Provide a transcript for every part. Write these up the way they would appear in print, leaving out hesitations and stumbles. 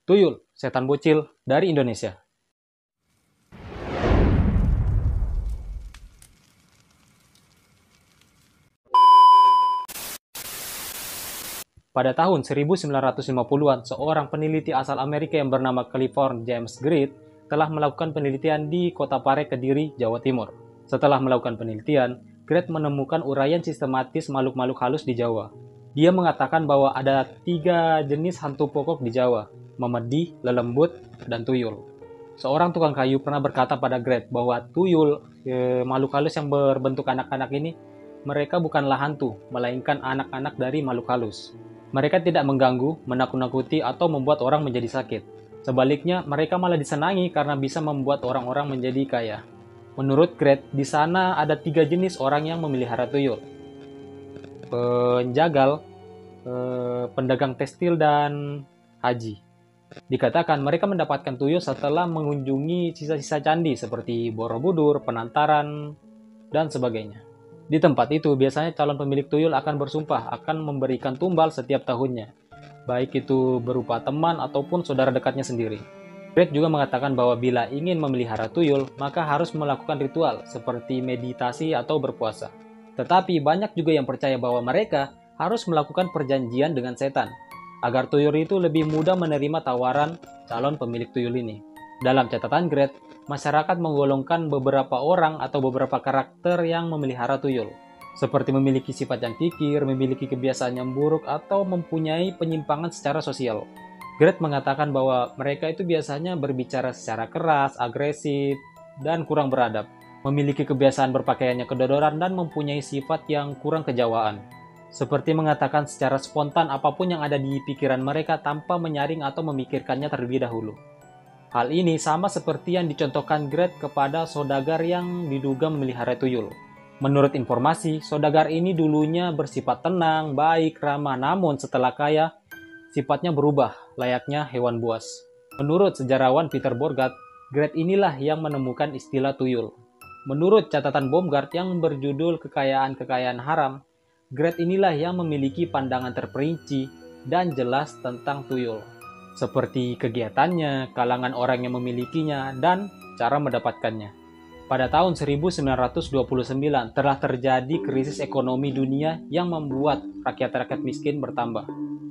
Tuyul, setan bocil dari Indonesia. Pada tahun 1950-an, seorang peneliti asal Amerika yang bernama Clifford James Grit telah melakukan penelitian di Kota Pare, Kediri, Jawa Timur. Setelah melakukan penelitian, Grit menemukan uraian sistematis makhluk-makhluk halus di Jawa. Dia mengatakan bahwa ada 3 jenis hantu pokok di Jawa, memedi, lelembut, dan tuyul. Seorang tukang kayu pernah berkata pada Grit bahwa tuyul, makhluk halus yang berbentuk anak-anak ini, mereka bukanlah hantu, melainkan anak-anak dari makhluk halus. Mereka tidak mengganggu, menakut-nakuti, atau membuat orang menjadi sakit. Sebaliknya, mereka malah disenangi karena bisa membuat orang-orang menjadi kaya. Menurut Gret, di sana ada 3 jenis orang yang memelihara tuyul. Penjagal, pedagang tekstil, dan haji. Dikatakan mereka mendapatkan tuyul setelah mengunjungi sisa-sisa candi seperti Borobudur, Penantaran, dan sebagainya. Di tempat itu, biasanya calon pemilik tuyul akan bersumpah akan memberikan tumbal setiap tahunnya, baik itu berupa teman ataupun saudara dekatnya sendiri. Gret juga mengatakan bahwa bila ingin memelihara tuyul, maka harus melakukan ritual seperti meditasi atau berpuasa. Tetapi banyak juga yang percaya bahwa mereka harus melakukan perjanjian dengan setan, agar tuyul itu lebih mudah menerima tawaran calon pemilik tuyul ini. Dalam catatan Gret, masyarakat menggolongkan beberapa orang atau beberapa karakter yang memelihara tuyul, seperti memiliki sifat yang kikir, memiliki kebiasaan yang buruk, atau mempunyai penyimpangan secara sosial. Gret mengatakan bahwa mereka itu biasanya berbicara secara keras, agresif, dan kurang beradab, memiliki kebiasaan berpakaiannya kedodoran, dan mempunyai sifat yang kurang kejawaan. Seperti mengatakan secara spontan apapun yang ada di pikiran mereka tanpa menyaring atau memikirkannya terlebih dahulu. Hal ini sama seperti yang dicontohkan Gret kepada saudagar yang diduga memelihara tuyul. Menurut informasi, saudagar ini dulunya bersifat tenang, baik, ramah, namun setelah kaya, sifatnya berubah, layaknya hewan buas. Menurut sejarawan Peter Borgard, Gret inilah yang menemukan istilah tuyul. Menurut catatan Baumgart yang berjudul Kekayaan-Kekayaan Haram, Gret inilah yang memiliki pandangan terperinci dan jelas tentang tuyul, seperti kegiatannya, kalangan orang yang memilikinya, dan cara mendapatkannya. Pada tahun 1929 telah terjadi krisis ekonomi dunia yang membuat rakyat-rakyat miskin bertambah.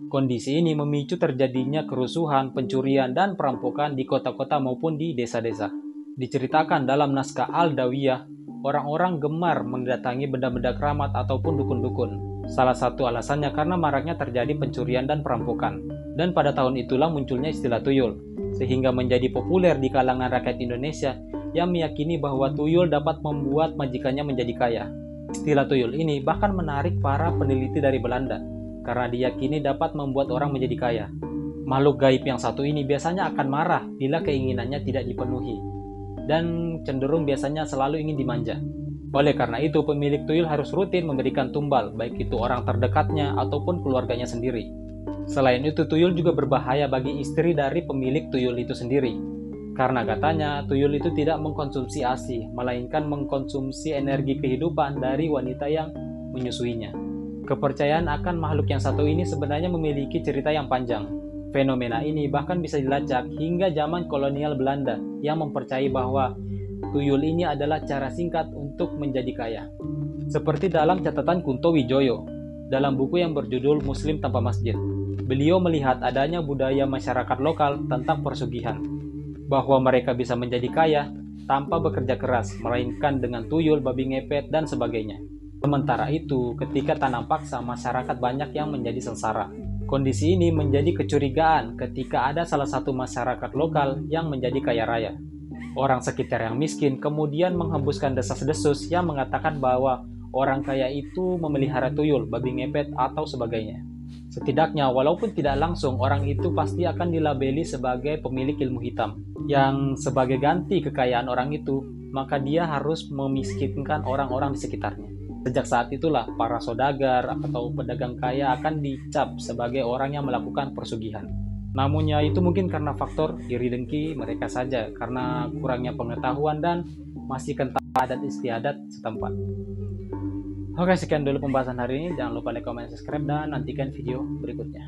Kondisi ini memicu terjadinya kerusuhan, pencurian, dan perampokan di kota-kota maupun di desa-desa. Diceritakan dalam naskah Al-Dawiyah, orang-orang gemar mendatangi benda-benda keramat ataupun dukun-dukun. Salah satu alasannya karena maraknya terjadi pencurian dan perampokan. Dan pada tahun itulah munculnya istilah tuyul, sehingga menjadi populer di kalangan rakyat Indonesia yang meyakini bahwa tuyul dapat membuat majikannya menjadi kaya. Istilah tuyul ini bahkan menarik para peneliti dari Belanda, karena diyakini dapat membuat orang menjadi kaya. Makhluk gaib yang satu ini biasanya akan marah bila keinginannya tidak dipenuhi, dan cenderung biasanya selalu ingin dimanja. Oleh karena itu, pemilik tuyul harus rutin memberikan tumbal, baik itu orang terdekatnya ataupun keluarganya sendiri. Selain itu, tuyul juga berbahaya bagi istri dari pemilik tuyul itu sendiri. Karena katanya, tuyul itu tidak mengkonsumsi ASI, melainkan mengkonsumsi energi kehidupan dari wanita yang menyusuinya. Kepercayaan akan makhluk yang satu ini sebenarnya memiliki cerita yang panjang. Fenomena ini bahkan bisa dilacak hingga zaman kolonial Belanda yang mempercayai bahwa tuyul ini adalah cara singkat untuk menjadi kaya. Seperti dalam catatan Kunto Wijoyo, dalam buku yang berjudul Muslim Tanpa Masjid. Beliau melihat adanya budaya masyarakat lokal tentang persugihan, bahwa mereka bisa menjadi kaya tanpa bekerja keras, melainkan dengan tuyul, babi ngepet, dan sebagainya. Sementara itu, ketika tanam paksa, masyarakat banyak yang menjadi sengsara. Kondisi ini menjadi kecurigaan ketika ada salah satu masyarakat lokal yang menjadi kaya raya. Orang sekitar yang miskin kemudian menghembuskan desas-desus yang mengatakan bahwa orang kaya itu memelihara tuyul, babi ngepet, atau sebagainya. Setidaknya, walaupun tidak langsung, orang itu pasti akan dilabeli sebagai pemilik ilmu hitam, yang sebagai ganti kekayaan orang itu, maka dia harus memiskinkan orang-orang di sekitarnya. Sejak saat itulah, para saudagar atau pedagang kaya akan dicap sebagai orang yang melakukan persugihan. Namun ya itu mungkin karena faktor iri dengki mereka saja, karena kurangnya pengetahuan dan masih kental adat istiadat setempat. Oke, sekian dulu pembahasan hari ini. Jangan lupa like, comment, subscribe, dan nantikan video berikutnya.